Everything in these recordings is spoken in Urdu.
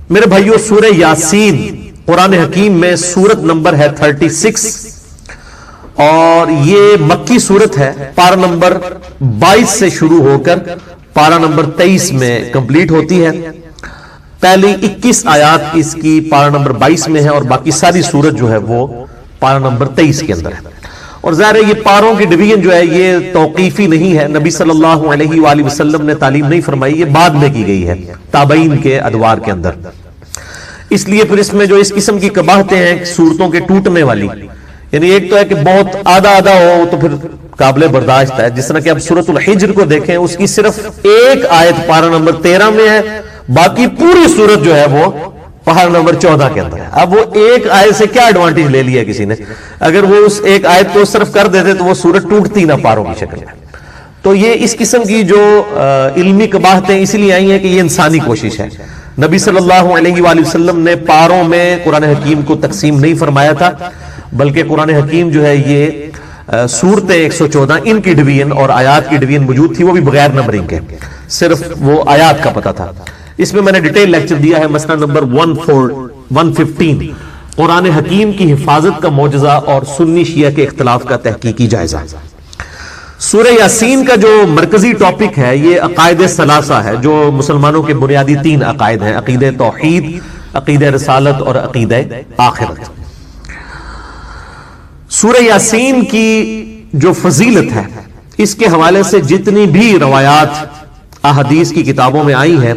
میرے بھائیوں، سورہ یاسین قرآن حکیم میں سورت نمبر ہے 36 اور یہ مکی سورت ہے. پارہ نمبر 22 سے شروع ہو کر پارہ نمبر 23 میں کمپلیٹ ہوتی ہے. پہلی 21 آیات اس کی پارہ نمبر 22 میں ہے اور باقی ساری سورت جو ہے وہ پارہ نمبر 23 کے اندر ہے. اور ظاہر ہے یہ پاروں کی ڈویژن جو ہے یہ توقیفی نہیں ہے. نبی صلی اللہ علیہ وآلہ وسلم نے تعلیم نہیں فرمائی، یہ بعد میں کی گئی ہے تابعین کے ادوار کے اندر. اس لیے پھر اس میں جو اس قسم کی قباحتیں ہیں سورتوں کے ٹوٹنے والی، یعنی ایک تو ہے کہ بہت آدھا آدھا ہو تو پھر قابل برداشت ہے. جس طرح کہ اب سورۃ الحجر کو دیکھیں، اس کی صرف ایک آیت پارہ نمبر 13 میں ہے، باقی پوری سورت جو ہے وہ پارہ نمبر 14 کے اندر ہے. اب وہ ایک آیت سے کیا ایڈوانٹیج لے لیا کسی نے؟ اگر وہ اس ایک آیت کو صرف کر دیتے تو وہ سورت ٹوٹتی نہ پاروں کی شکل میں. تو یہ اس قسم کی جو علمی قباحتیں اس لیے آئی ہیں کہ یہ انسانی کوشش ہے. نبی صلی اللہ علیہ وآلہ وسلم نے پاروں میں قرآن حکیم کو تقسیم نہیں فرمایا تھا، بلکہ قرآن حکیم جو ہے یہ سورتیں 114 ان کی ڈویژن اور آیات کی ڈویژن موجود تھی، وہ بھی بغیر نمبرنگ کے، صرف وہ آیات کا پتہ تھا. اس میں نے ڈیٹیل لیکچر دیا ہے، مسئلہ نمبر 115 قرآن حکیم کی حفاظت کا معجزہ اور سنی شیعہ کے اختلاف کا تحقیقی جائزہ. سورہ یاسین کا جو مرکزی ٹاپک ہے یہ عقائد ثلاثہ ہے، جو مسلمانوں کے بنیادی 3 عقائد ہیں: عقیدہ توحید، عقیدہ رسالت اور عقیدہ آخرت. سورہ یاسین کی جو فضیلت ہے اس کے حوالے سے جتنی بھی روایات احادیث کی کتابوں میں آئی ہیں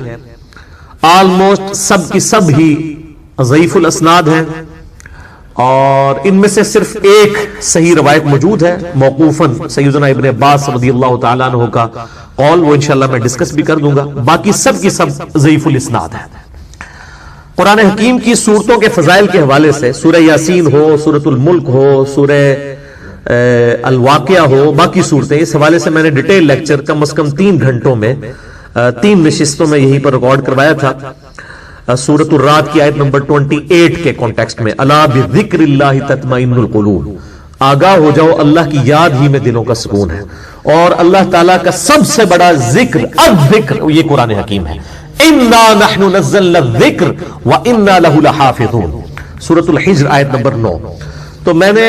آلموسٹ سب کی سب ہی ضعیف الاسناد ہیں، اور ان میں سے صرف ایک صحیح روایت موجود ہے موقوفاً سیدنا ابن عباس رضی اللہ تعالیٰ عنہ کا قول، وہ انشاءاللہ میں ڈسکس بھی کر دوں گا. باقی سب کی سب ضعیف الاسناد ہے. قرآن حکیم کی صورتوں کے فضائل کے حوالے سے سورہ یاسین ہو، سورۃ الملک ہو، سورہ الواقعہ ہو، باقی صورتیں، اس حوالے سے میں نے ڈیٹیل لیکچر کم از کم 3 گھنٹوں میں 3 نشستوں میں یہیں پر ریکارڈ کروایا تھا. سورۃ الرعد کی آیت نمبر 28 کے کانٹیکسٹ میں، الا بذکر اللہ تطمئن القلوب، آگاہ ہو جاؤ اللہ کی یاد ہی میں دلوں کا سکون ہے. اور اللہ تعالیٰ کا سب سے بڑا ذکر الذکر یہ قرآن حکیم ہے. انا نحن نزلنا الذکر وانا له لحافظون، سورۃ الحجر آیت نمبر 9. تو میں نے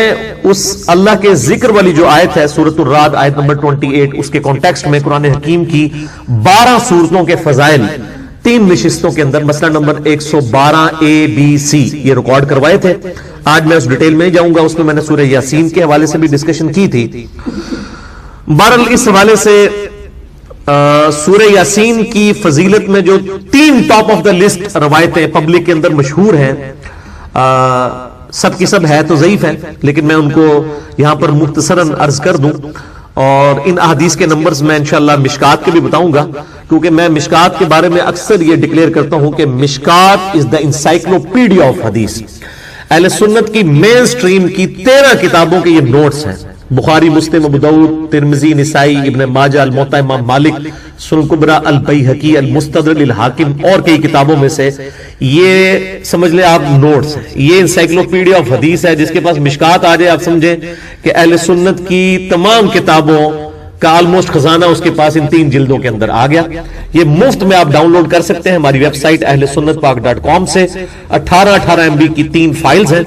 اس اللہ کے ذکر والی جو آیت ہے سورۃ الرعد آیت نمبر 28، اس کے کانٹیکسٹ میں قرآن حکیم کی 12 سورتوں کے فضائل 3 نشستوں کے اندر مسئلہ نمبر 112 A B C یہ ریکارڈ کروائے تھے. آج میں اس ڈیٹیل میں جاؤں گا، اس میں نے سورہ یاسین کے حوالے سے بھی ڈسکشن کی تھی. بہرحال اس حوالے سے سورہ یاسین کی فضیلت میں جو 3 ٹاپ آف دا لسٹ روایتیں پبلک کے اندر مشہور ہیں، سب کی سب ہے تو ضعیف ہے، لیکن میں ان کو یہاں پر مختصراً عرض کر دوں. اور ان احادیث کے نمبرز میں انشاءاللہ مشکات کے بھی بتاؤں گا، کیونکہ میں مشکات کے بارے میں اکثر یہ ڈکلیئر کرتا ہوں کہ مشکات از دا انسائکلوپیڈیا آف حدیث. اہل سنت کی مین سٹریم کی 13 کتابوں کے یہ نوٹس ہیں، بخاری، مسلم، ابو داؤد، ترمذی، نسائی، ابن ماجہ، الموطا امام مالک، سنن کبریٰ، البیہقی، المستدرک للحاکم اور کئی کتابوں میں سے یہ سمجھ لیں آپ نوٹس ہیں. یہ انسائکلوپیڈیا آف حدیث ہے. جس کے پاس مشکات آ جائے آپ سمجھیں کہ اہل سنت کی تمام کتابوں کا آلموسٹ خزانہ اس کے پاس ان 3 جلدوں کے اندر آ گیا. یہ مفت میں آپ ڈاؤن لوڈ کر سکتے ہیں ہماری ویب سائٹ اہل سنت پاک .com سے. 18 MB کی 3 فائلز ہیں.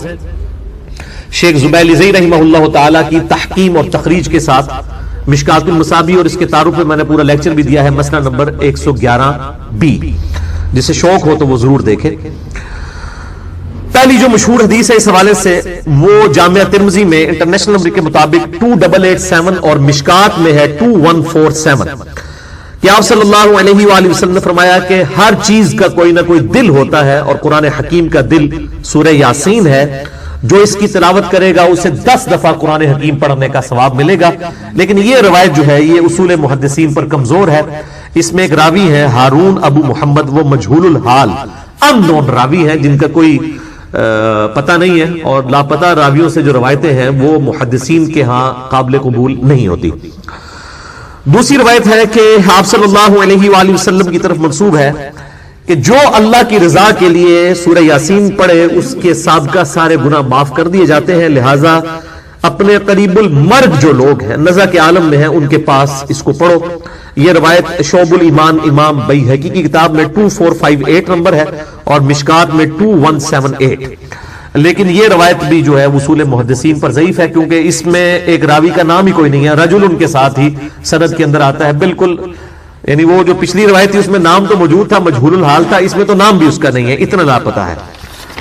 شیخ زبیلی رحمہ اللہ تعالیٰ کی تحقیم اور تخریج کے ساتھ مشکات المصابیح، اور اس کے تعارف پہ میں نے پورا لیکچر بھی دیا ہے مسئلہ نمبر 111B. جسے شوق ہو تو وہ ضرور دیکھیں. پہلی جو مشہور حدیث ہے اس حوالے سے وہ جامعہ ترمذی میں انٹرنیشنل نمبر کے مطابق 2887 اور مشکات میں ہے 2147 کہ آپ صلی اللہ علیہ وآلہ وسلم نے فرمایا کہ ہر چیز کا کوئی نہ کوئی دل ہوتا ہے، اور قرآن حکیم کا دل سورہ یاسین ہے. جو اس کی تلاوت کرے گا اسے 10 دفعہ قرآن حکیم پڑھنے کا ثواب ملے گا. لیکن یہ روایت جو ہے یہ اصول محدثین پر کمزور ہے. اس میں ایک راوی ہے ہارون ابو محمد، وہ مجہول الحال ان نون راوی ہے جن کا کوئی پتہ نہیں ہے، اور لاپتہ راویوں سے جو روایتیں ہیں وہ محدثین کے ہاں قابل قبول نہیں ہوتی. دوسری روایت ہے کہ آپ صلی اللہ علیہ وآلہ وسلم کی طرف منسوب ہے کہ جو اللہ کی رضا کے لیے سورہ یاسین پڑھے اس کے سابقہ سارے گناہ معاف کر دیے جاتے ہیں. لہٰذا اپنے قریب المرگ جو لوگ ہیں، نزع کے عالم میں ہیں، ان کے پاس اس کو پڑھو. یہ روایت شعب الایمان امام بیہقی کی کتاب میں 2458 نمبر ہے اور مشکات میں 2178. لیکن یہ روایت بھی جو ہے وصول محدثین پر ضعیف ہے، کیونکہ اس میں ایک راوی کا نام ہی کوئی نہیں ہے، رجل ان کے ساتھ ہی سند کے اندر آتا ہے بالکل. یعنی وہ جو پچھلی روایت تھی اس میں نام تو موجود تھا، مجہول الحال تھا، اس میں تو نام بھی اس کا نہیں ہے، اتنا لاپتہ ہے،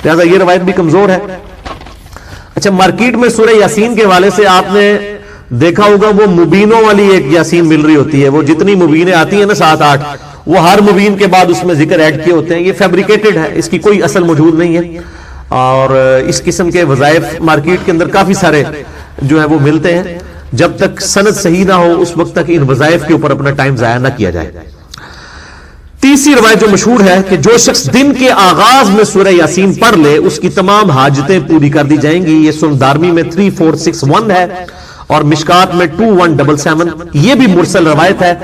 لہذا یہ روایت بھی کمزور ہے. اچھا، مارکیٹ میں سورہ یاسین کے حوالے سے آپ نے دیکھا ہوگا وہ مبینوں والی ایک یاسین مل رہی ہوتی ہے، وہ جتنی مبینیں آتی ہیں نا 7-8، وہ ہر مبین کے بعد اس میں ذکر ایڈ کیے ہوتے ہیں. یہ فیبریکیٹڈ ہے، اس کی کوئی اصل موجود نہیں ہے، اور اس قسم کے وظائف مارکیٹ کے اندر کافی سارے جو ہے وہ ملتے ہیں. جب تک سند صحیح نہ ہو اس وقت تک ان وظائف کے اوپر اپنا ٹائم ضائع نہ کیا جائے. تیسری روایت جو مشہور ہے کہ جو شخص دن کے آغاز میں سورہ یاسین پڑھ لے اس کی تمام حاجتیں پوری کر دی جائیں گی. یہ سنن دارمی میں 3461 ہے اور مشکات میں 2177. یہ بھی مرسل روایت ہے.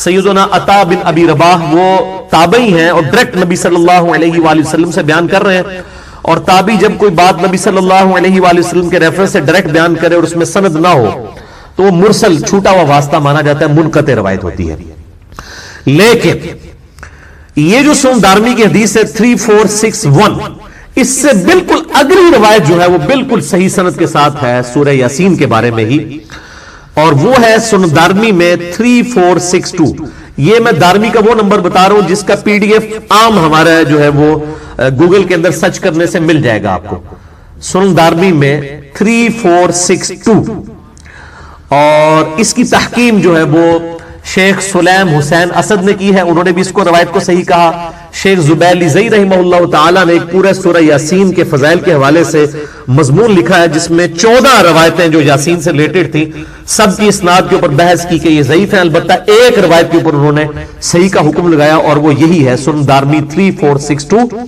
سیدنا عطا بن ابی رباح وہ تابعی ہیں اور ڈائریکٹ نبی صلی اللہ علیہ وآلہ وسلم سے بیان کر رہے ہیں، اور تابعی جب کوئی بات نبی صلی اللہ علیہ وآلہ وسلم کے ریفرنس سے ڈائریکٹ بیان کرے اور اس میں سند نہ ہو تو وہ مرسل چھوٹا ہوا واسطہ مانا جاتا ہے، منقطع روایت ہوتی ہے. لیکن یہ جو سنن دارمی کی حدیث ہے 3461، اس سے بالکل اگلی روایت جو ہے وہ بالکل صحیح سند کے ساتھ ہے سورہ یاسین کے بارے میں ہی، اور وہ ہے سنن دارمی میں 3462. یہ میں دارمی کا وہ نمبر بتا رہا ہوں جس کا پی ڈی ایف عام ہمارا جو ہے وہ گوگل کے اندر سرچ کرنے سے مل جائے گا آپ کو. سنن دارمی میں 3462، اور اس کی تحقیم جو ہے وہ شیخ سلیم حسین اسد نے کی ہے، انہوں نے بھی اس کو روایت کو صحیح کہا. شیخ زبیر لیزئی رحمہ اللہ تعالیٰ نے ایک پورے سورہ یاسین کے فضائل کے حوالے سے مضمون لکھا ہے جس میں 14 روایتیں جو یاسین سے ریلیٹڈ تھیں سب کی اسناد کے اوپر بحث کی کہ یہ ضعیف ہیں. البتہ ایک روایت کے اوپر انہوں نے صحیح کا حکم لگایا اور وہ یہی ہے سنن دارمی 3462.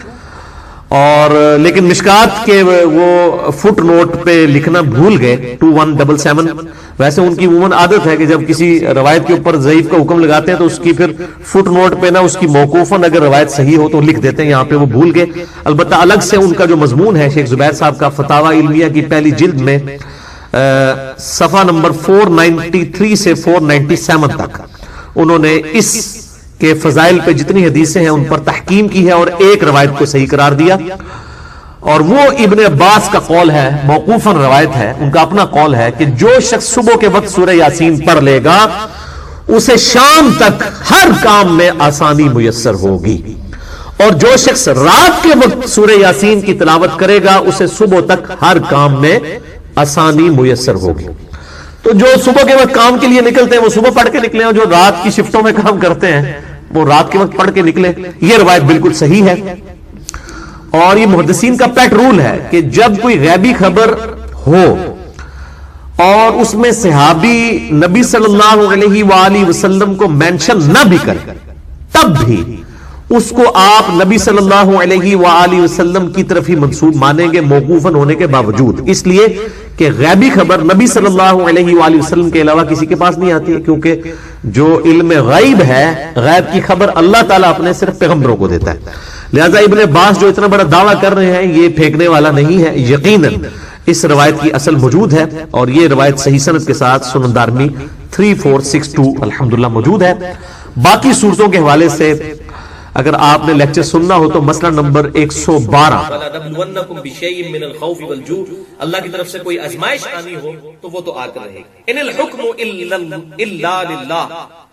اور لیکن مشکات کے وہ فٹ نوٹ پہ لکھنا بھول گئے 2177. ویسے ان کی عموماً عادت ہے کہ جب کسی روایت کے اوپر ضعیف کا حکم لگاتے ہیں تو اس کی پھر فٹ نوٹ پہ نا اس کی موقوفاً اگر روایت صحیح ہو تو لکھ دیتے ہیں، یہاں پہ وہ بھول گئے. البتہ الگ سے ان کا جو مضمون ہے شیخ زبیر صاحب کا فتاوی علمیہ کی پہلی جلد میں صفحہ نمبر 493 سے 497 تک انہوں نے اس کہ فضائل پہ جتنی حدیثیں ہیں ان پر تحکیم کی ہے اور ایک روایت کو صحیح قرار دیا. اور وہ ابن عباس کا قول ہے، موقوفاً روایت ہے، ان کا اپنا قول ہے کہ جو شخص صبح کے وقت سورہ یاسین پڑھ لے گا اسے شام تک ہر کام میں آسانی میسر ہوگی، اور جو شخص رات کے وقت سورہ یاسین کی تلاوت کرے گا اسے صبح تک ہر کام میں آسانی میسر ہوگی. تو جو صبح کے وقت کام کے لیے نکلتے ہیں وہ صبح پڑھ کے نکلے، اور جو رات کی شفٹوں میں کام کرتے ہیں وہ رات کے وقت پڑھ کے نکلے. یہ روایت بالکل صحیح ہے، اور یہ محدثین کا پیٹ رول ہے کہ جب کوئی غیبی خبر ہو اور اس میں صحابی نبی صلی اللہ علیہ وآلہ وسلم کو مینشن نہ بھی کرے تب بھی اس کو آپ نبی صلی اللہ علیہ وآلہ وسلم کی طرف ہی منسوب مانیں گے موقوفاً ہونے کے باوجود، اس لیے کہ غیبی خبر نبی صلی اللہ علیہ وآلہ وسلم کے علاوہ کسی کے پاس نہیں آتی ہے، کیونکہ جو علم غیب ہے، غیب کی خبر اللہ تعالیٰ اپنے صرف پیغمبروں کو دیتا ہے. لہذا ابن عباس جو اتنا بڑا دعویٰ کر رہے ہیں یہ پھینکنے والا نہیں ہے، یقیناً اس روایت کی اصل موجود ہے، اور یہ روایت صحیح سند کے ساتھ سنن دارمی 3462 الحمدللہ موجود ہے. باقی صورتوں کے حوالے سے اگر آپ نے لیکچر سننا ہو تو مسئلہ نمبر 112 اللہ کی طرف سے کوئی آزمائش آنی ہو تو وہ تو آ کر رہے. ان الحکم الا للہ،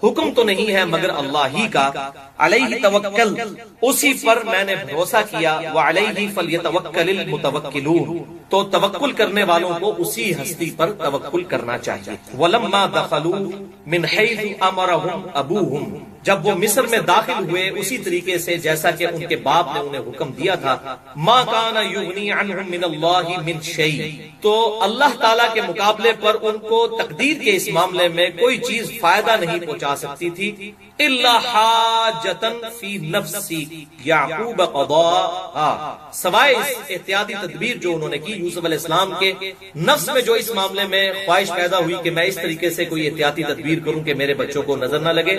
حکم تو نہیں ہے مگر اللہ ہی کا. علیہ توکل، اسی پر میں نے بھروسہ کیا. وعلیہ فلیتوکل المتوکلون، تو توکل کرنے والوں کو اسی ہستی پر توکل کرنا چاہیے. ولما دخلوا من حیث امرهم ابوہم، جب وہ مصر میں داخل ہوئے اسی طریقے سے جیسا کہ ان کے باپ نے انہیں حکم دیا تھا. ما کان یغنی عنہم من اللہ من شیء، تو اللہ تعالیٰ کے مقابلے پر ان کو تقدیر کے اس معاملے میں کوئی چیز فائدہ نہیں پہنچا سکتی تھی. الا حاجتا فی نفس یعقوب قضاء، سوائے اس احتیاطی تدبیر جو انہوں نے کی یوسف علیہ السلام کے نفس میں، جو اس معاملے میں خواہش پیدا ہوئی کہ میں اس طریقے سے کوئی احتیاطی تدبیر کروں کہ میرے بچوں کو نظر نہ لگے.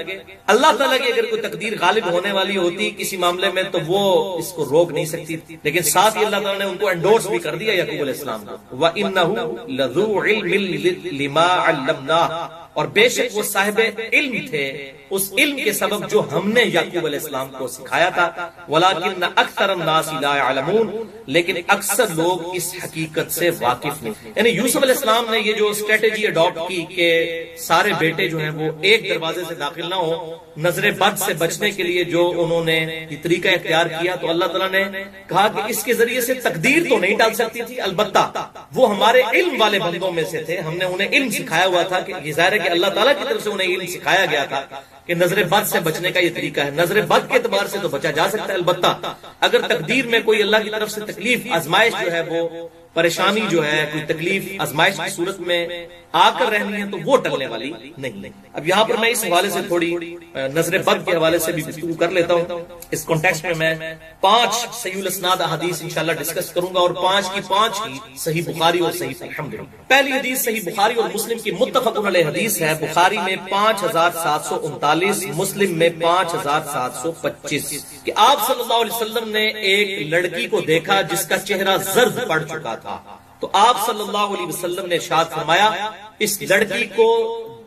اللہ تعالیٰ کی اگر کوئی تقدیر غالب ہونے والی ہوتی کسی معاملے میں تو وہ اس کو روک نہیں سکتی، لیکن ساتھ ہی اللہ تعالیٰ نے ان کو انڈورس بھی کر دیا یعقوب علیہ السلام کو. وَإِنَّهُ لَذُو عِلْمٍ لِمَا عَلَّمْنَاهُ، اور بے شک وہ صاحب علم تھے اس علم کے سبب جو ہم نے یعقوب علیہ السلام کو سکھایا تھا، وَلَٰكِنَّ أَكْثَرَ النَّاسِ لَا يَعْلَمُونَ، لیکن اکثر لوگ اس حقیقت سے واقف نہیں۔ یعنی یوسف علیہ السلام نے یہ جو اسٹریٹجی اڈاپٹ کی کہ سارے بیٹے جو ہیں وہ ایک دروازے سے داخل نہ ہو، نظر بد سے بچنے کے لیے جو انہوں نے یہ طریقہ اختیار کیا، تو اللہ تعالیٰ نے کہا کہ اس کے ذریعے سے تقدیر تو نہیں ڈال سکتی تھی، البتہ وہ ہمارے علم والے بندوں میں سے تھے، ہم نے انہیں علم سکھایا ہوا تھا، کہ یہ ظاہر ہے کہ اللہ تعالیٰ کی طرف سے انہیں علم سکھایا گیا تھا کہ نظر بد سے بچنے کا یہ طریقہ ہے۔ نظر بد کے اعتبار سے تو بچا جا سکتا ہے، البتہ اگر تقدیر میں کوئی اللہ کی طرف سے تکلیف، آزمائش جو ہے، وہ پریشانی جو ہے، کوئی تکلیف آزمائش کی صورت میں آ کر رہنی ہے، تو وہ ٹلنے والی نہیں۔ اب یہاں پر میں اس حوالے سے تھوڑی نظر بد کے حوالے سے بھی گفتگو کر لیتا ہوں۔ اس کانٹیکسٹ میں 5 صحیح الاسناد احادیث انشاءاللہ ڈسکس کروں گا، اور 5 کی 5 ہی صحیح بخاری اور صحیح الحمدللہ۔ پہلی حدیث صحیح بخاری اور مسلم کی متفق علیہ حدیث ہے، بخاری میں 5739، مسلم میں 5725، کہ آپ صلی اللہ علیہ وسلم نے ایک لڑکی کو دیکھا جس کا چہرہ زرد پڑ چکا تھا، تو آپ صلی اللہ علیہ وسلم نے ارشاد فرمایا اس لڑکی کو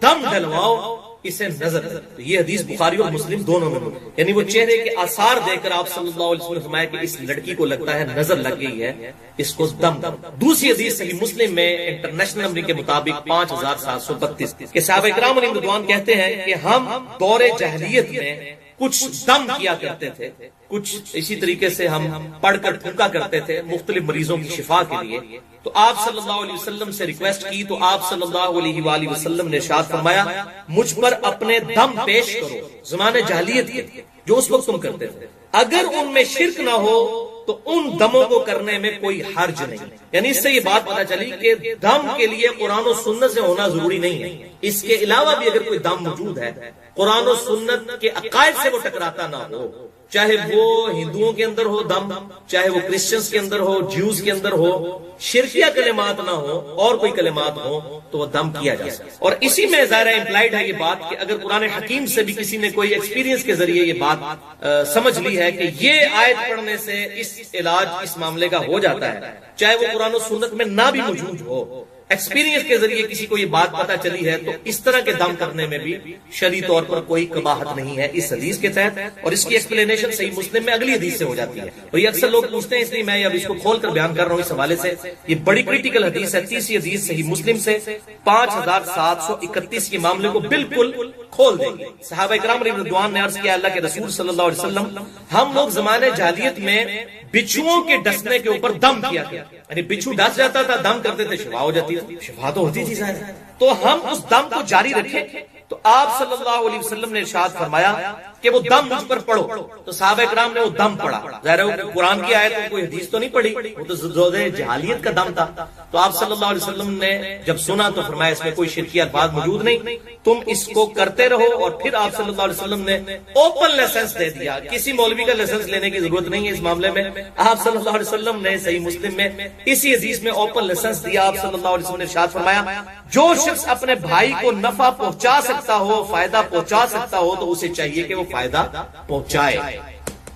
دم ڈلواؤ، اسے نظر۔ یہ حدیث بخاری اور مسلم دونوں میں، یعنی وہ چہرے کے آثار دیکھ کر آپ صلی اللہ علیہ وسلم نے فرمایا کہ اس لڑکی کو لگتا ہے نظر لگ گئی ہے، اس کو دم دو۔ دوسری حدیث صحیح مسلم میں انٹرنیشنل نمبر کے مطابق 5732 کہ صحابہ کرام علیہ رضوان کہتے ہیں کہ ہم دور جاہلیت میں کچھ دم کیا کرتے تھے، کچھ اسی طریقے سے ہم پڑھ کر پھونکا کرتے تھے مختلف مریضوں کی شفا کے لیے، تو آپ صلی اللہ علیہ وسلم سے ریکویسٹ کی، تو آپ صلی اللہ علیہ وآلہ وسلم نے ارشاد فرمایا مجھ پر اپنے دم پیش کرو، زمانے جاہلیت کے جو اس وقت تم کرتے تھے، اگر ان میں شرک نہ ہو تو ان دموں کو کرنے میں کوئی حرج نہیں۔ یعنی اس سے یہ بات پتہ چلی کہ دم کے لیے قرآن و سنت سے ہونا ضروری نہیں ہے، اس کے علاوہ بھی اگر کوئی دم موجود ہے، قرآن و سنت کے عقائد سے وہ ٹکراتا نہ ہو، چاہے وہ ہندوؤں کے اندر ہو دم، چاہے وہ کرسچنز کے اندر ہو، جیوز کے اندر ہو، شرکیہ کلمات نہ ہو اور کوئی کلمات ہو، تو وہ دم کیا جا سکتا ہے۔ اور اسی میں ظاہر امپلائڈ ہے یہ بات کہ اگر قرآن حکیم سے بھی کسی نے کوئی ایکسپیرینس کے ذریعے یہ بات سمجھ لی ہے کہ یہ آیت پڑھنے سے اس علاج اس معاملے کا ہو جاتا ہے، چاہے وہ قرآن و سنت میں نہ بھی موجود ہو، ایکسپیرینس کے ذریعے کسی کو یہ بات پتہ چلی ہے، تو اس طرح کے دم کرنے میں بھی شرعی طور پر کوئی قباحت نہیں ہے اس حدیث کے تحت، اور اس کی ایکسپلینیشن صحیح مسلم میں اگلی حدیث سے ہو جاتی ہے، اور یہ اکثر لوگ پوچھتے ہیں، اس لیے میں اب اس کو کھول کر بیان کر رہا ہوں اس حوالے سے۔ یہ بڑی کریٹیکل حدیث ہے، تیسری حدیث صحیح مسلم سے 5731 کے معاملے کو بالکل کھول دیں گے۔ صحابہ کرام رضوان نے عرض کیا اللہ کے رسول صلی اللہ علیہ وسلم، ہم لوگ زمانے جاہلیت میں بچھوؤں کے ڈسنے کے اوپر دم کیا گیا، یعنی بچھو ڈس جاتا تھا، دم کرتے تھے، شفا ہو جاتی تھی، شفا تو ہوتی تھی ظاہر، تو ہم اس دم کو جاری رکھیں۔ تو آپ صلی اللہ علیہ وسلم نے ارشاد فرمایا کہ وہ دم مجھ پر پڑھو، تو صحابہ کرام نے وہ دم پڑھا، ظاہر ہے قرآن کی آیت کوئی حدیث تو نہیں پڑھی، وہ تو زودے جہالیت کا دم تھا۔ تو آپ صلی اللہ علیہ وسلم نے جب سنا تو فرمایا اس میں کوئی شرکی الفاظ موجود نہیں، تم اس کو کرتے رہو، اور پھر آپ صلی اللہ علیہ وسلم نے اوپن لائسنس دے دیا، کسی مولوی کا لائسنس لینے کی ضرورت نہیں ہے اس معاملے میں، آپ صلی اللہ علیہ وسلم نے صحیح مسلم میں اسی حدیث میں اوپن لائسنس دیا۔ آپ صلی اللہ علیہ وسلم نے ارشاد فرمایا جو شخص اپنے بھائی کو نفع پہنچا سکتا ہو، فائدہ پہنچا سکتا ہو، تو اسے چاہیے کہ وہ فائدہ پہنچائے،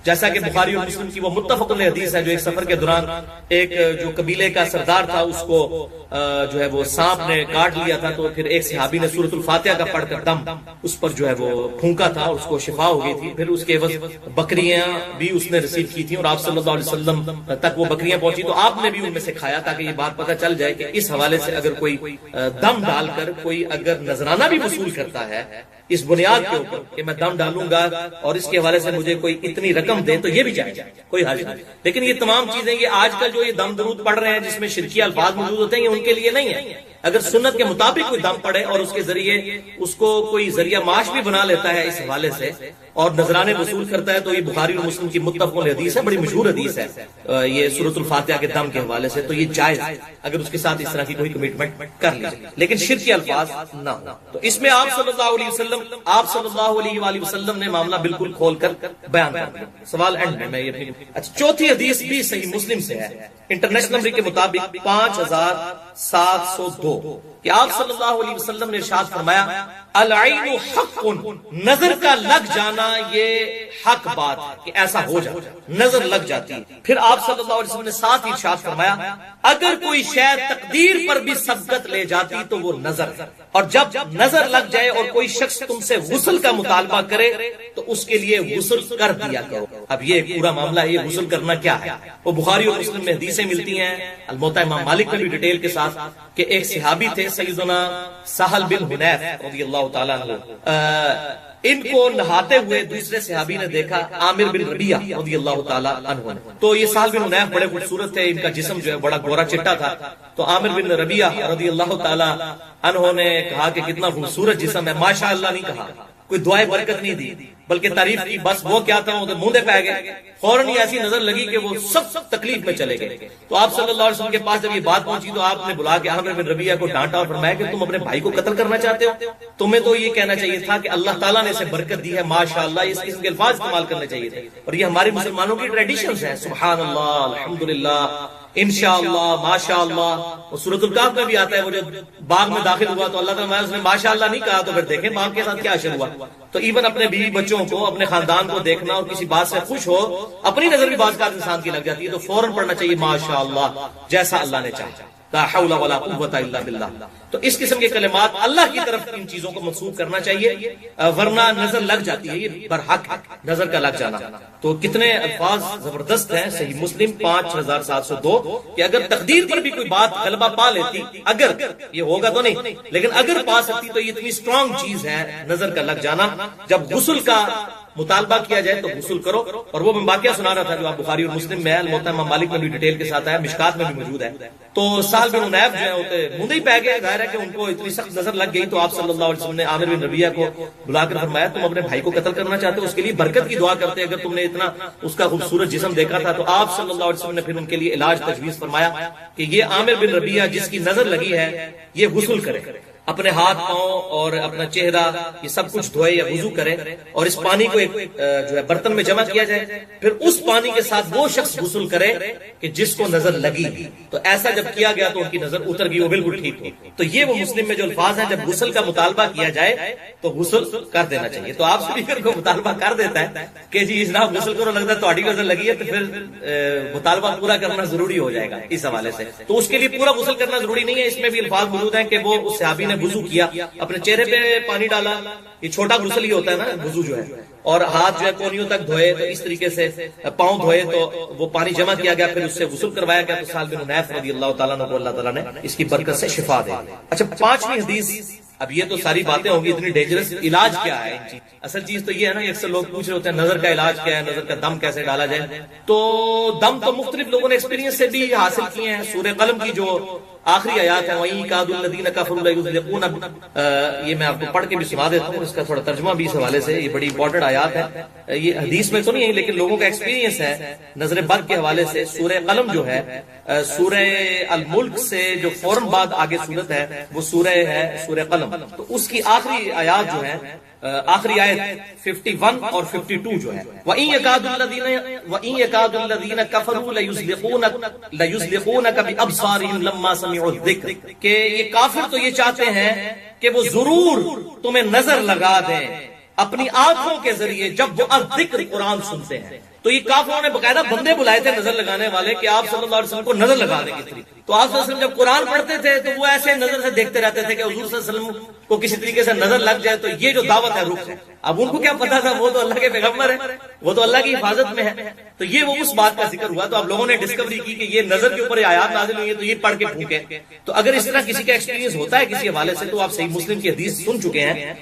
جیسا کہ بخاری اور مسلم کی وہ متفق علیہ حدیث ہے، جو ایک سفر کے دوران ایک جو قبیلے کا سردار تھا اس کو جو ہے وہ سانپ نے کاٹ لیا تھا، تو پھر ایک صحابی نے سورۃ الفاتحہ کا پڑھ کر دم اس پر جو ہے وہ پھونکا تھا اور اس کو شفا ہو گئی تھی، پھر اس کے عوض بکریاں بھی اس نے ریسیو کی تھیں، اور آپ صلی اللہ علیہ وسلم تک وہ بکریاں پہنچی تو آپ نے بھی ان میں سے کھایا، تاکہ یہ بات پتہ چل جائے کہ اس حوالے سے اگر کوئی دم ڈال کر کوئی اگر نذرانہ بھی وصول کرتا ہے اس بنیاد کے اوپر کہ میں دم ڈالوں گا اور اس کے حوالے سے مجھے کوئی اتنی رقم دے، تو یہ بھی جائز، کوئی حرج نہیں۔ لیکن یہ تمام چیزیں یہ آج کل جو یہ دم درود پڑھ رہے ہیں جس میں شرکی الفاظ موجود ہوتے ہیں، یہ ان کے لیے نہیں ہے۔ اگر سنت کے مطابق کوئی دم پڑے اور اس کے ذریعے اس کو کوئی ذریعہ معاش بھی بنا لیتا ہے اس حوالے سے اور نذرانے وصول کرتا ہے، تو یہ بخاری اور مسلم کی متفق علیہ حدیث ہے، بڑی مشہور حدیث ہے یہ سورۃ الفاتحہ کے دم کے حوالے سے، تو یہ جائز اگر اس کے ساتھ اس طرح کی کوئی کمٹمنٹ کر لی، لیکن شرکی الفاظ نہ ہو۔ تو اس میں آپ صلی اللہ علیہ وسلم نے معاملہ بالکل کھول کر بیان کر دیا۔ سوال اینڈ میں یہ اچھا، چوتھی حدیث بھی صحیح مسلم سے ہے، انٹرنیشنل نمبر کے مطابق 5702 کہ آپ صلی اللہ علیہ وسلم نے ارشاد فرمایا العین حق، نظر کا لگ جانا یہ حق بات ہے کہ ایسا ہو جائے، نظر لگ جاتی ہے۔ پھر آپ صلی اللہ علیہ وسلم نے ساتھ ہی ارشاد فرمایا اگر کوئی شے تقدیر پر بھی سبقت لے جاتی تو وہ نظر ہے، اور جب نظر لگ جائے اور کوئی شخص تم سے غسل کا مطالبہ کرے تو اس کے لیے غسل کر دیا کرو۔ اب یہ پورا معاملہ ہے، یہ غسل کرنا کیا ہے، وہ بخاری اور مسلم میں حدیثیں ملتی ہیں، الموطا امام مالک میں بھی ڈیٹیل کے ساتھ، کہ ایک صحابی تھے سیدنا سہل بن حنیف رضی اللہ تعالیٰ عنہ، ان کو نہاتے ہوئے دوسرے صحابی نے دیکھا، عامر بن ربیعہ رضی اللہ تعالیٰ عنہ۔ تو یہ سہل بن حنیف بڑے خوبصورت تھے، ان کا جسم جو ہے بڑا گورا چٹا تھا، تو عامر بن ربیعہ رضی اللہ تعالیٰ عنہ نے کہا کہ کتنا خوبصورت جسم ہے، ماشاء اللہ نہیں کہا، کوئی دعائے برکت نہیں دی بلکہ تعریف کی، بس وہ کیا تھا وہ منہ پہ گئے، فوراً ہی ایسی نظر لگی کہ وہ سب تکلیف میں چلے گئے۔ تو آپ صلی اللہ علیہ وسلم کے پاس جب یہ بات پہنچی تو آپ نے بلا کے عامر بن ربیعہ کو ڈانٹا اور فرمایا کہ تم اپنے بھائی کو قتل کرنا چاہتے ہو، تمہیں تو یہ کہنا چاہیے تھا کہ اللہ تعالیٰ نے اسے برکت دی ہے، ماشاءاللہ، اس قسم کے الفاظ استعمال کرنے چاہیے تھے، اور یہ ہمارے مسلمانوں کی ٹریڈیشنز ہیں، سبحان اللہ، الحمدللہ، انشاءاللہ، ماشاءاللہ۔ اور سورۃ الکہف میں بھی آتا ہے وہ جب باغ میں داخل ہوا تو اللہ تعالیٰ اس نے ماشاءاللہ نہیں کہا، تو پھر دیکھیں باغ کے ساتھ کیا اثر ہوا۔ تو ایون اپنے بیوی بچوں کو، اپنے خاندان کو دیکھنا اور کسی بات سے خوش ہو، اپنی نظر بھی بعض کا انسان کی لگ جاتی ہے تو فوراً پڑھنا چاہیے ماشاءاللہ، جیسا اللہ نے چاہا، لا حول ولا قوت الا باللہ۔ تو اس قسم کے کلمات اللہ کی طرف ان چیزوں کو منسوب کرنا چاہیے، ورنہ نظر لگ جاتی ہے، یہ برحق ہے نظر کا لگ جانا۔ تو کتنے الفاظ زبردست ہیں، صحیح مسلم 5702، کہ اگر تقدیر پر بھی کوئی بات غلبہ پا لیتی، اگر یہ ہوگا تو نہیں لیکن اگر پا سکتی، تو یہ اتنی اسٹرانگ چیز ہے نظر کا لگ جانا۔ جب غسل کا مطالبہ کیا جائے تو غسل کرو، اور وہ میں واقعہ سنا رہا تھا جو آپ بخاری اور مسلم میں، الموطا امام مالک میں بھی ڈیٹیل کے ساتھ آیا، مشکات میں بھی موجود ہے۔ تو سہل بن حنیف جو ہے ہوتے منہ ہی پہ گئے، ظاہر ہے کہ ان کو اتنی سخت نظر لگ گئی، تو آپ صلی اللہ علیہ وسلم نے عامر بن ربیعہ کو بلا کر فرمایا تم اپنے بھائی کو قتل کرنا چاہتے ہو، اس کے لیے برکت کی دعا کرتے اگر تم نے اتنا اس کا خوبصورت جسم دیکھا تھا۔ تو آپ صلی اللہ علیہ وسلم نے پھر ان کے لیے علاج تجویز فرمایا کہ یہ عامر بن ربیعہ جس کی نظر لگی ہے یہ غسل کرے، اپنے ہاتھ پاؤں اور اپنا چہرہ یہ سب کچھ دھوئے یا وضو کرے، اور اس پانی کو ایک جو ہے برتن میں جمع کیا جائے، پھر اس پانی کے ساتھ وہ شخص غسل کرے کہ جس کو نظر لگی۔ تو ایسا جب کیا گیا تو ان کی نظر اتر گئی، وہ بالکل ٹھیک ہو۔ تو یہ وہ مسلم میں جو الفاظ ہیں، جب غسل کا مطالبہ کیا جائے تو غسل کر دینا چاہیے۔ تو آپ سے بھی کو مطالبہ کر دیتا ہے کہ جی جناب غسل کرو، لگتا ہے تہاڈی نظر لگی ہے، تو پھر مطالبہ پورا کرنا ضروری ہو جائے گا اس حوالے سے۔ تو اس کے لیے پورا غسل کرنا ضروری نہیں ہے، اس میں بھی الفاظ موجود ہیں کہ وہ اس صحابی نے وضو کیا، اپنے چہرے پہ پانی ڈالا، یہ چھوٹا غسل ہی ہوتا ہے نا وضو جو ہے، اور ہاتھ جو ہے کونیوں تک دھوئے، تو اس طریقے سے پاؤں دھوئے تو وہ پانی جمع کیا گیا، پھر اس سے غسل کروایا گیا۔ تو سہل بن حنیف رضی اللہ تعالیٰ عنہ کو اللہ تعالیٰ نے اس کی برکت سے شفا دے۔ اچھا، 5ویں حدیث، اب یہ تو ساری باتیں ہوگی اتنی ڈینجرس، علاج کیا ہے؟ اصل چیز تو یہ ہے نا، اکثر لوگ پوچھ رہے ہوتے ہیں نظر کا علاج کیا ہے، نظر کا دم کیسے ڈالا جائے؟ تو دم تو مختلف لوگوں نے ایکسپیرینس سے بھی حاصل کیے ہیں۔ سورہ قلم کی جو آخری آیات ہے، وَإِن كَادُ الَّذِينَ كَفَرُوا لَيُزْلِقُونَ، یہ میں آپ کو پڑھ کے بھی سنا دیتا ہوں، اس کا تھوڑا ترجمہ بھی اس حوالے سے، یہ بڑی امپورٹنٹ آیات ہے، یہ حدیث میں تو نہیں ہے لیکن لوگوں کا ایکسپیرینس ہے نظر بد کے حوالے سے۔ سورہ قلم جو ہے، سورہ الملک سے جو فوراً بعد آگے صورت ہے وہ سورہ ہے سورہ قلم، تو اس کی آخری آیات جو ہے، آخری آیت 51 اور 52 جو ہے، وَإِن يَكَادُ الَّذِينَ كَفَرُوا لَيُزْلِقُونَكَ بِأَبْصَارِهِمْ لَمَّا سَمِعُوا الذِّكْرَ، کہ یہ کافر تو یہ چاہتے ہیں کہ وہ ضرور تمہیں نظر لگا دیں اپنی آنکھوں کے ذریعے جب وہ الذکر قرآن سنتے ہیں۔ تو یہ کافروں نے باقاعدہ بندے بلائے تھے نظر لگانے والے کہ آپ صلی اللہ علیہ وسلم کو نظر لگا دیں کس طریقے۔ تو آپ صلی اللہ علیہ وسلم جب قرآن پڑھتے تھے تو وہ ایسے نظر سے دیکھتے رہتے تھے کہ حضور صلی اللہ علیہ وسلم کو کسی طریقے سے نظر لگ جائے، تو یہ جو دعوت ہے رخ ہے۔ اب ان کو کیا پتا تھا، وہ تو اللہ کے پیغمبر ہے، وہ تو اللہ کی حفاظت میں ہے، تو یہ وہ اس بات کا ذکر ہوا۔ تو اب لوگوں نے ڈسکوری کی کہ یہ نظر کے اوپر یہ آیات نازل ہوئی ہے تو یہ پڑھ کے پھونکے۔ تو اگر اس طرح کسی کا ایکسپیرینس ہوتا ہے کسی حوالے سے، تو آپ صحیح مسلم کی حدیث سن چکے ہیں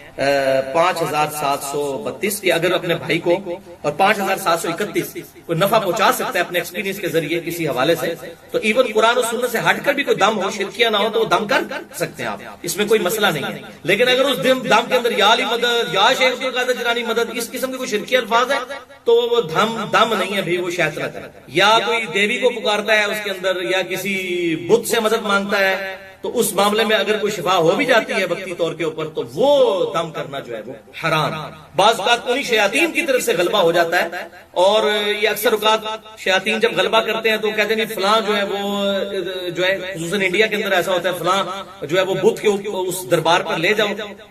5732 کہ اگر اپنے بھائی کو، اور 5731 کوئی نفع پہنچا سکتا ہے اپنے ایکسپیرینس کے ذریعے کسی حوالے سے، تو ایون قرآن و سنت سے ہٹ کر بھی کوئی دم ہو، شرکیہ نہ ہو، تو وہ دم کر سکتے ہیں آپ، اس میں کوئی مسئلہ نہیں ہے۔ لیکن اگر اس دم کے اندر یا علی مدد، یا شیخ عبد القادر جیلانی مدد، اس قسم کے کوئی شرکی الفاظ ہے تو وہ دم نہیں ہے بھی، وہ شیطنت ہے۔ یا کوئی دیوی کو پکارتا ہے اس کے اندر، یا کسی بت سے مدد مانگتا ہے، تو اس معاملے میں اگر کوئی شفا ہو بھی جاتی ہے وقتی طور کے اوپر تو وہ دم کرنا جو ہے وہ حرام. بعض اوقات انہی شیاطین کی طرف سے غلبہ ہو جاتا ہے, اور یہ اکثر اوقات شیاطین جب غلبہ کرتے ہیں تو کہتے ہیں فلاں جو ہے وہ جو ہے خصوصاً انڈیا کے اندر ایسا ہوتا ہے, فلاں جو ہے وہ بدھ کے اس دربار پر لے جاؤ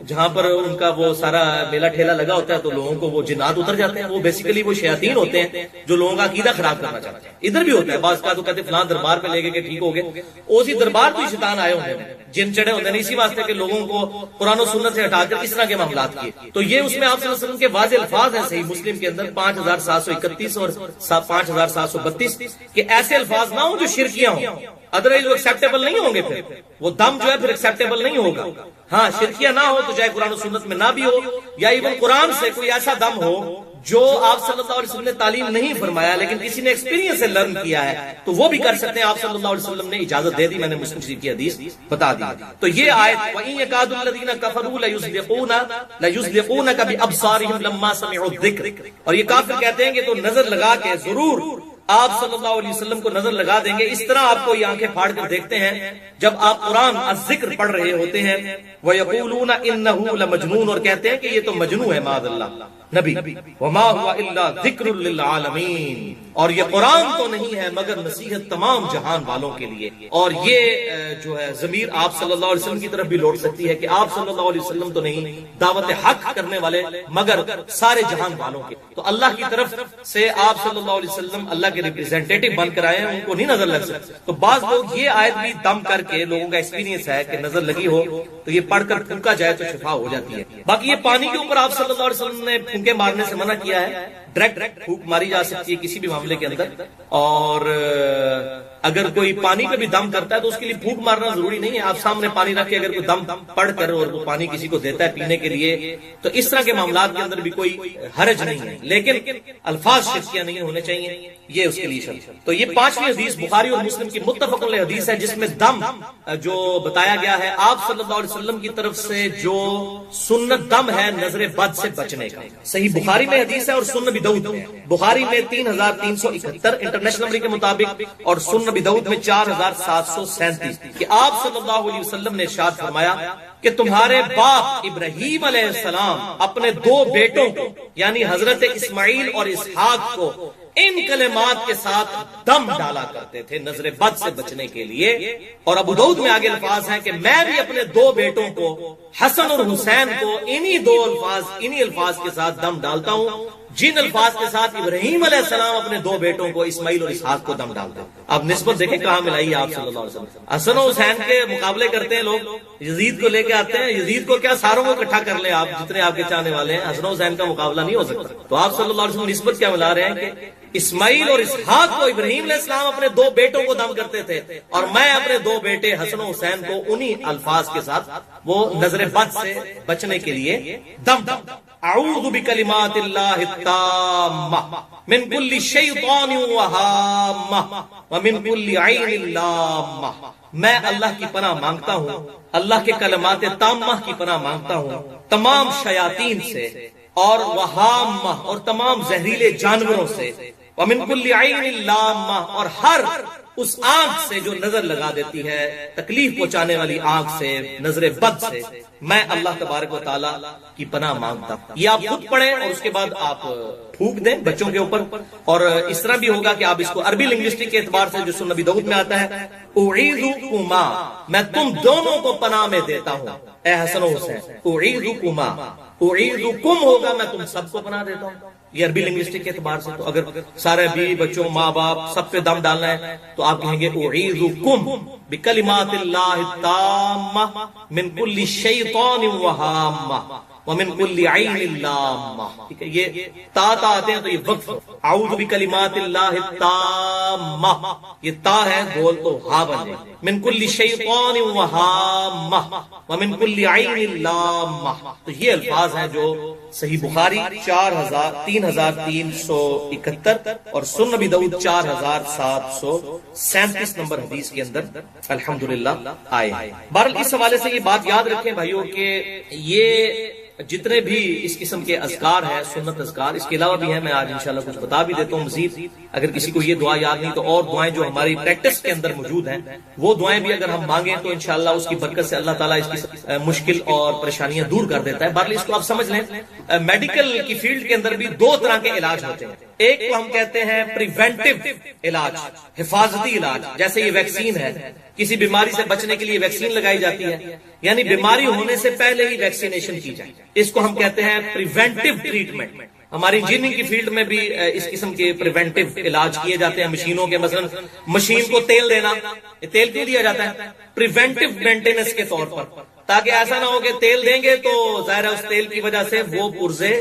جہاں پر ان کا وہ سارا میلہ ٹھیلا لگا ہوتا ہے, تو لوگوں کو وہ جنات اتر جاتے ہیں. وہ بیسیکلی وہ شیاطین ہوتے ہیں جو لوگوں کا عقیدہ خراب کرنا چاہتے ہیں. ادھر بھی ہوتا ہے بعض کا, تو کہتے ہیں فلاں دربار پہ لے گئے کہ ٹھیک ہو گئے, اسی دربار پہ شیطان آئے ہوتے ہیں, جن چڑھے ہوتے ہیں, اسی واسطے کہ لوگوں کو قرآن و سنت سے ہٹا کر اس طرح کے معاملات کیے. تو یہ اس میں آپ صلی اللہ علیہ وسلم کے واضح الفاظ ہیں صحیح مسلم کے اندر 5731 اور 5732 کہ ایسے الفاظ نہ ہوں جو شرکیاں ہوں, ادروائز وہ ایکسیپٹیبل نہیں ہوں گے. پھر وہ دم جو ہے پھر ایکسیپٹیبل نہیں ہوگا. ہاں شرکیاں نہ ہو تو چاہے قرآن و سنت میں نہ بھی ہو, یا ایون قرآن سے کوئی ایسا دم ہو جو آپ صلی اللہ علیہ وسلم نے تعلیم نہیں فرمایا لیکن کسی نے ایکسپیرینس سے لرن کیا ہے, تو وہ بھی کر سکتے ہیں. آپ صلی اللہ علیہ وسلم نے اجازت دے دی, میں نے مسلم شریف کی حدیث بتا دی. تو یہ آیت وَإِن يَكَادُ الَّذِينَ كَفَرُوا لَيُزْلِقُونَكَ بِأَبْصَارِهِمْ لَمَّا سَمِعُوا الذِّكْرَ, اور یہ کافر کہتے ہیں کہ تو نظر لگا کے ضرور آپ صلی اللہ علیہ وسلم کو نظر لگا دیں گے, اس طرح آپ کو یہ آنکھیں پھاڑ کر دیکھتے ہیں جب آپ قرآن الذکر پڑھ رہے ہوتے ہیں. وَيَقُولُونَ إِنَّهُ لَمَجْنُونَ, اور کہتے ہیں کہ یہ تو مجنون ہے معاذ اللہ نبی. وَمَا هُوَ إِلَّا ذِكْرٌ لِّلْعَالَمِينَ, اور یہ قرآن تو نہیں ہے مگر نصیحت تمام جہان والوں کے لیے. اور یہ جو ہے ضمیر آپ صلی اللہ علیہ وسلم کی طرف بھی لوٹ سکتی ہے کہ آپ صلی اللہ علیہ وسلم تو نہیں دعوت حق کرنے والے مگر سارے جہان والوں کے. تو اللہ کی طرف سے آپ صلی اللہ علیہ وسلم اللہ کے ریپرزینٹیٹو بن کر آئے ہیں, ان کو نہیں نظر لگ سکتی. تو بعض لوگ یہ آیت بھی دم کر کے لوگوں کا ایکسپیرینس ہے کہ نظر لگی ہو تو یہ پڑھ کر پھونکا جائے تو شفا ہو جاتی ہے. باقی یہ پانی کے اوپر آپ صلی اللہ علیہ وسلم نے پھونکے مارنے سے منع کیا ہے. ڈائریکٹ پھونک ماری جا سکتی ہے کسی بھی معاملے کے اندر, اور اگر کوئی پانی پہ بھی دم کرتا ہے تو اس کے لیے پھونک مارنا ضروری نہیں ہے. آپ سامنے پانی رکھ کے اگر کوئی دم پڑھ کر اور وہ پانی کسی کو دیتا ہے پینے کے لیے تو اس طرح کے معاملات کے اندر بھی کوئی حرج نہیں ہے, لیکن الفاظ شرکیاں نہیں ہونے چاہیے, یہ اس کے لیے شرط. تو یہ 5ویں حدیث بخاری اور مسلم کی متفق علیہ حدیث ہے جس میں دم جو بتایا گیا ہے آپ صلی اللہ علیہ وسلم کی طرف سے جو سنت دم ہے نظر بد سے بچنے کا. صحیح بخاری میں حدیث ہے اور سنن ابی داؤد میں. بخاری میں 3371 انٹرنیشنل نمبر کے مطابق, اور سنن ابی داؤد میں 4737 کہ آپ صلی اللہ علیہ وسلم نے ارشاد فرمایا کہ تمہارے باپ ابراہیم علیہ السلام اپنے 2 بیٹوں کو یعنی حضرت اسماعیل اور اسحاق کو ان کلمات کے ساتھ دم ڈالا کرتے تھے نظر بد سے بچنے کے لیے. اور ابو داؤد میں آگے الفاظ ہیں کہ میں بھی اپنے 2 بیٹوں کو حسن اور حسین کو انہی الفاظ کے ساتھ دم ڈالتا ہوں جن الفاظ کے ساتھ ابراہیم علیہ السلام اپنے 2 بیٹوں کو اسماعیل اور اسحاق کو دم ڈالتے ہیں. اب نسبت دیکھیں کہاں ملائی آپ صلی اللہ علیہ وسلم. حسن و حسین کے مقابلے کرتے ہیں لوگ, یزید کو لے کے آتے ہیں, یزید کو کیا ساروں کو اکٹھا کر لیں آپ جتنے آپ کے چاہنے والے ہیں, حسن و حسین کا مقابلہ نہیں ہو سکتا. تو آپ صلی اللہ علیہ وسلم نسبت کیا ملا رہے ہیں کہ اسماعیل اور اسحاق کو ابراہیم علیہ السلام اپنے 2 بیٹوں کو دم کرتے تھے, اور میں اپنے 2 بیٹے حسن و حسین کو انہی الفاظ کے ساتھ وہ نظر بد سے بچنے کے لیے دم ڈالتا. اعوذ بکلمات اللہ التامہ من کل شیطان وہامہ ومن کل عین لامہ, میں اللہ کی پناہ مانگتا ہوں, اللہ کے کلمات تامہ کی پناہ مانگتا ہوں تمام شیاطین سے اور وہامہ اور تمام زہریلے جانوروں سے, ومن کل عین لامہ اور ہر اس آنکھ سے جو نظر لگا دیتی ہے, تکلیف پہنچانے والی آنکھ سے, نظر بد سے, میں اللہ تبارک و تعالیٰ کی پناہ مانگتا ہوں. یہ آپ خود پڑھیں اور اس کے بعد آپ پھونک دیں بچوں کے اوپر. اور اس طرح بھی ہوگا کہ آپ اس کو عربی لنگوسٹک کے اعتبار سے جو سنن ابی داؤد میں آتا ہے, اعیذکما, میں تم دونوں کو پناہ میں دیتا ہوں اے حسن و حسین. اعیذکما, اعیذکم ہوگا میں تم سب کو پناہ دیتا ہوں, یہ عربی لنگوسٹک کے اعتبار سے. تو اگر سارے بیوی بچوں ماں باپ سب پہ دم ڈالنا ہے تو آپ کہیں گے اعیذکم بکلمات اللہ التامہ من کل شیطان وہامہ ومن کل عین لامہ. ٹھیک ہے, یہ تا آتے ہیں تو یہ وقف. اعوذ بکلمات اللہ التامہ, یہ تا ہے گول تو ہا بن جائے. من کل شیطان وہامہ ومن کل عین لامہ. تو یہ الفاظ ہیں جو صحیح بخاری 3371 اور سنن ابی داؤد 4737 نمبر حدیث کے اندر الحمدللہ آئے. بہرحال اس حوالے سے یہ بات یاد رکھیں بھائیوں کہ یہ جتنے بھی اس قسم کے اذکار ہیں، سنت اذکار، اس کے علاوہ بھی ہیں، میں آج انشاءاللہ کچھ بتا بھی دیتا ہوں مزید. اگر کسی کو یہ دعا یاد نہیں تو اور دعائیں جو ہماری پریکٹس کے اندر موجود ہیں وہ دعائیں بھی اگر ہم مانگیں تو انشاءاللہ اس کی برکت سے اللہ تعالیٰ اس کی مشکل اور پریشانیاں دور کر دیتا ہے. بہرحال اس کو آپ سمجھ لیں، میڈیکل کی فیلڈ کے اندر بھی دو طرح کے علاج ہوتے ہیں. ایک کو ہم کہتے ہیں پریونٹیو علاج، حفاظتی علاج، جیسے یہ ویکسین ہے، کسی بیماری سے بچنے کے لیے ویکسین لگائی جاتی ہے، یعنی بیماری ہونے سے پہلے ہی ویکسینیشن کی جائے، اس کو ہم کہتے ہیں پریونٹیو ٹریٹمنٹ. ہماری انجینئرنگ کی فیلڈ میں بھی اس قسم کے پریونٹیو علاج کیے جاتے ہیں مشینوں کے. مثلا مشین کو تیل دینا، تیل کیوں دیا جاتا ہے؟ پریونٹیو مینٹیننس کے طور پر، تاکہ ایسا نہ ہو کہ تیل دیں گے تو ظاہر ہے اس تیل کی وجہ سے وہ پرزے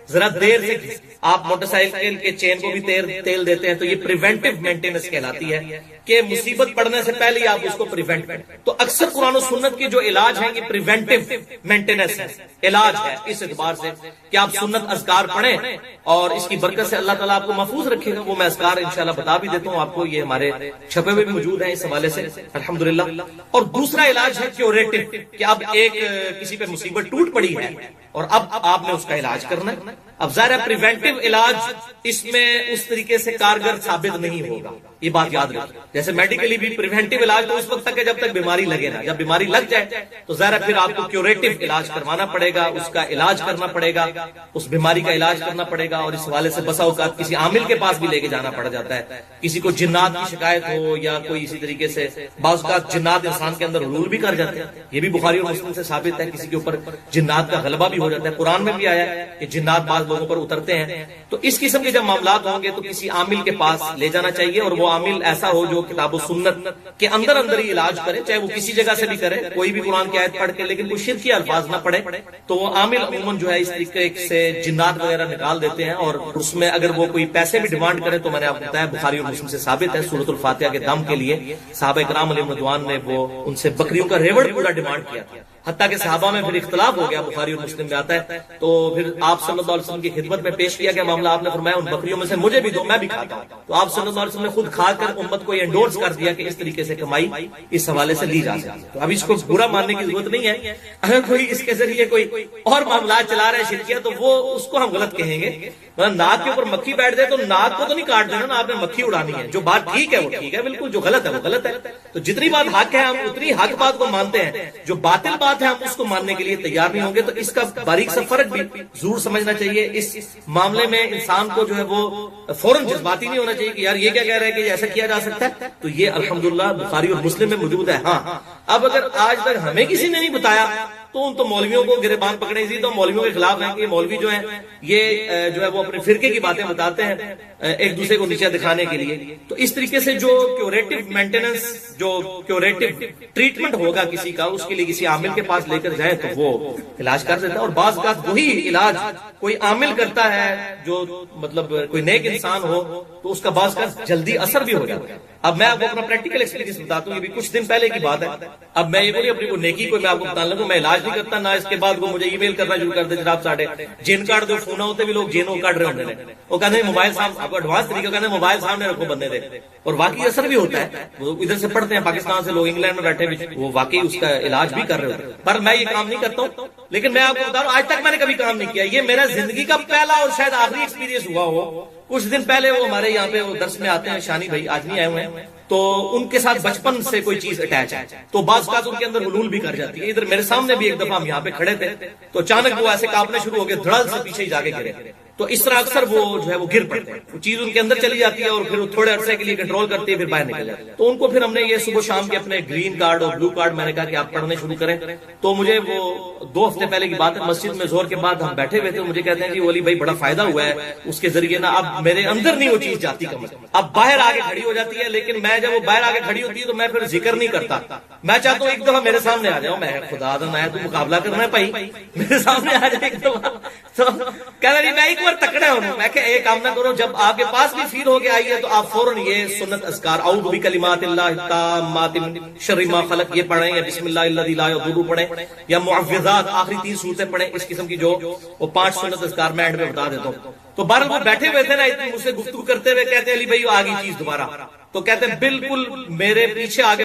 ذرا دیر سے، آپ موٹر سائیکل کے چین کو بھی تیل دیتے ہیں، تو یہ پریونٹیو مینٹیننس کہلاتی ہے کہ مصیبت پڑنے سے پہلے ہی آپ اس کو پریونٹ کریں. تو اکثر قرآن و سنت کے جو علاج ہیں یہ پریونٹیو مینٹیننس ہے، علاج ہے اس اعتبار سے کہ آپ سنت اذکار پڑھیں اور اس کی برکت سے اللہ تعالیٰ آپ کو محفوظ رکھے گا. وہ میں اذکار انشاءاللہ بتا بھی دیتا ہوں آپ کو، یہ ہمارے چھپے ہوئے بھی موجود ہیں اس حوالے سے الحمدللہ. اور دوسرا علاج ہے کیوریٹو، کہ اب ایک کسی پہ مصیبت ٹوٹ پڑی ہے اور اب آپ نے اس کا علاج کرنا ہے. اب ظاہر ہے پریونٹیو علاج اس میں اس طریقے سے کارگر ثابت نہیں ہوگا، یہ بات یاد رکھیں. جیسے میڈیکلی بھی پریونٹیو علاج تو اس وقت تک ہے جب تک بیماری لگے نا، جب بیماری لگ جائے تو ظاہر ہے پھر آپ کو کیوریٹو علاج کروانا پڑے گا، اس کا علاج کرنا پڑے گا، اس بیماری کا علاج کرنا پڑے گا. اور اس حوالے سے بسا اوقات کسی عامل کے پاس بھی لے کے جانا پڑ جاتا ہے. کسی کو جنات کی شکایت ہو یا کوئی اسی طریقے سے، بعض اوقات جنات انسان کے اندر حلول بھی کر جاتے ہیں، یہ بھی بخاری اور مسلم سے ثابت ہے. کسی کے اوپر جنات کا غلبہ بھی ہو جاتا ہے، قرآن میں بھی آیا ہے کہ جنات بعض لوگوں پر اترتے ہیں. تو اس قسم کے جب معاملات ہوں گے تو کسی عامل کے پاس لے جانا چاہیے، اور وہ عامل ایسا ہو جو کتاب و سنت کے اندر ہی علاج کرے، چاہے وہ کسی جگہ سے بھی کرے، کوئی بھی قرآن کی آیت پڑھ کے، لیکن کوئی شرکی الفاظ نہ پڑھے. تو وہ عامل عموماً جو ہے اس طریقے سے جنات وغیرہ نکال دیتے ہیں، اور اس میں اگر وہ کوئی پیسے بھی ڈیمانڈ کرے تو میں نے آپ کو بتایا بخاری اور مسلم سے ثابت ہے، سورۃ الفاتحہ کے دم کے لیے صحابہ کرام علیہم رضوان نے وہ ان سے بکریوں کا ریوڑ پورا ڈیمانڈ کیا تھا. حتیٰ کہ صحابہ میں پھر اختلاف ہو گیا، بخاری اور مسلم میں آتا ہے. تو پھر آپ صلی اللہ علیہ وسلم کی خدمت میں پیش کیا گیا معاملہ، آپ نے فرمایا ان بکریوں میں سے مجھے بھی دو، میں بھی کھاتا ہوں. تو آپ صلی اللہ علیہ وسلم نے خود کھا کر امت کو یہ انڈورس کر دیا کہ اس طریقے سے کمائی اس حوالے سے لی جا سکتی. تو اب اس کو برا ماننے کی ضرورت نہیں ہے. اگر کوئی اس کے ذریعے کوئی اور معاملات چلا رہا ہے شرکیہ، تو وہ اس کو ہم غلط کہیں گے. ناک کے اوپر مکھی بیٹھ جائے تو ناک کو تو نہیں کاٹ دینا نا، آپ نے مکھی اڑانی ہے. جو بات ٹھیک ہے وہ ٹھیک ہے بالکل، جو غلط ہے وہ غلط ہے. تو جتنی بات حق ہے ہم اتنی حق بات کو مانتے ہیں، جو باطل بات ہے ہم اس کو ماننے کے لیے تیار نہیں ہوں گے. تو اس کا باریک سا فرق بھی ضرور سمجھنا چاہیے. اس معاملے میں انسان کو جو ہے وہ فوراً جذباتی نہیں ہونا چاہیے کہ یار یہ کیا کہہ رہے ہیں کہ ایسا کیا جا سکتا ہے. تو یہ الحمدللہ بخاری اور مسلم میں موجود ہے. ہاں اب اگر آج تک ہمیں کسی نے نہیں بتایا تو ان تو مولویوں کو گریبان پکڑے تھی، تو مولویوں کے خلاف ہیں کہ مولوی جو ہیں یہ جو ہے وہ اپنے فرقے کی باتیں بتاتے ہیں ایک دوسرے کو نیچے دکھانے کے لیے. تو اس طریقے سے جو کیوریٹو مینٹیننس، جو کیوریٹو ٹریٹمنٹ ہوگا کسی کا، اس کے لیے کسی عامل کے پاس لے کر جائیں تو وہ علاج کر دیتا ہے. اور بعض اوقات وہی علاج کوئی عامل کرتا ہے جو مطلب کوئی نیک انسان ہو تو اس کا بعض اوقات جلدی اثر بھی ہو جاتا ہے. اب میں آپ کو اپنا پریکٹیکل ایکسپیرینس بتاتا ہوں، یہ بھی کچھ دن پہلے کی بات ہے. اب میں یہ بولی اپنی کو نیکی کو میں آپ کو بتانے لگوں، میں علاج نہیں کرتا، نہ اس کے بعد وہ مجھے ای میل کرنا شروع کر دے جناب ساڑھے جن کارڈ جو فون ہوتے بھی لوگ جینوں کاٹ رہے ہوتے ہیں، وہ کہتے ہیں موبائل صاحب، آپ کو ایڈوانس طریقہ کہتے ہیں موبائل سامنے رکھو بندے دے. اور واقعی اثر بھی ہوتا ہے. وہ ادھر سے پڑھتے ہیں پاکستان سے لوگ، انگلینڈ میں بیٹھے بھی، وہ واقعی اس کا علاج بھی کر رہے ہوتے ہیں. پر میں یہ کام نہیں کرتا ہوں، لیکن میں آپ کو بتا رہا ہوں آج تک میں نے کبھی کام نہیں کیا. یہ میرا زندگی کا پہلا اور شاید آخری ایکسپیرینس ہوا ہو. کچھ دن پہلے وہ ہمارے یہاں پہ وہ درس میں آتے ہیں، شانی بھائی آج نہیں آئے ہوئے ہیں، تو ان کے ساتھ بچپن سے کوئی چیز اٹیچ ہے، تو بعض اوقات ان کے اندر حلول بھی کر جاتی ہے. ادھر میرے سامنے بھی ایک دفعہ ہم یہاں پہ کھڑے تھے تو اچانک وہ ایسے کانپنے شروع ہو گئے، دھڑل سے پیچھے ہی جا کے گرے. تو اس طرح اکثر وہ جو ہے وہ گر پڑتے ہیں، وہ چیز ان کے اندر چلی جاتی ہے اور پھر وہ تھوڑے عرصے کے لیے کنٹرول کرتی ہے، پھر باہر نکل جاتی ہے. تو ان کو پھر ہم نے یہ صبح شام کے اپنے گرین کارڈ اور بلو کارڈ میں نے کہا کہ آپ پڑھنے شروع کریں. تو مجھے وہ 2 ہفتے پہلے کی بات ہے، مسجد میں ظہر کے بعد ہم بیٹھے ہوئے تھے، مجھے کہتے ہیں کہ ولی بھائی بڑا فائدہ ہوا ہے اس کے ذریعے نا، اب میرے اندر نہیں وہ چیز جاتی کم از کم، اب باہر آگے کھڑی ہو جاتی ہے. لیکن میں جب وہ باہر آگے کھڑی ہوتی ہے تو میں پھر ذکر نہیں کرتا. میں چاہتا ہوں ایک دفعہ میرے سامنے آ جاؤ، میں خدا دن آیا تو مقابلہ کرنا ہے بھائی، میرے سامنے آ جائے ایک دفعہ. تو کہہ رہی میں ایک بار تکڑا ہوں. میں کہ ایک کام نہ کرو، جب آپ کے پاس بھی فیل ہو کے آئی ہے تو آپ فوراً یہ سنت اذکار اعوذ بکلمات اللہ التامات من شر ما خلق یہ پڑھیں، یا بسم اللہ الذی لا یضر پڑھیں، یا معوذات آخری 3 صورتیں پڑھیں. اس قسم کی جو وہ 5 سنت اذکار میں اینڈ میں بتا دیتا ہوں. تو بہرحال وہ بیٹھے ہوئے تھے نا، اتنی مجھ سے گفتگو کرتے ہوئے کہتے ہیں علی بھائی آ گئی چیز دوبارہ. تو کہتے ہیں بالکل میرے پیچھے آگے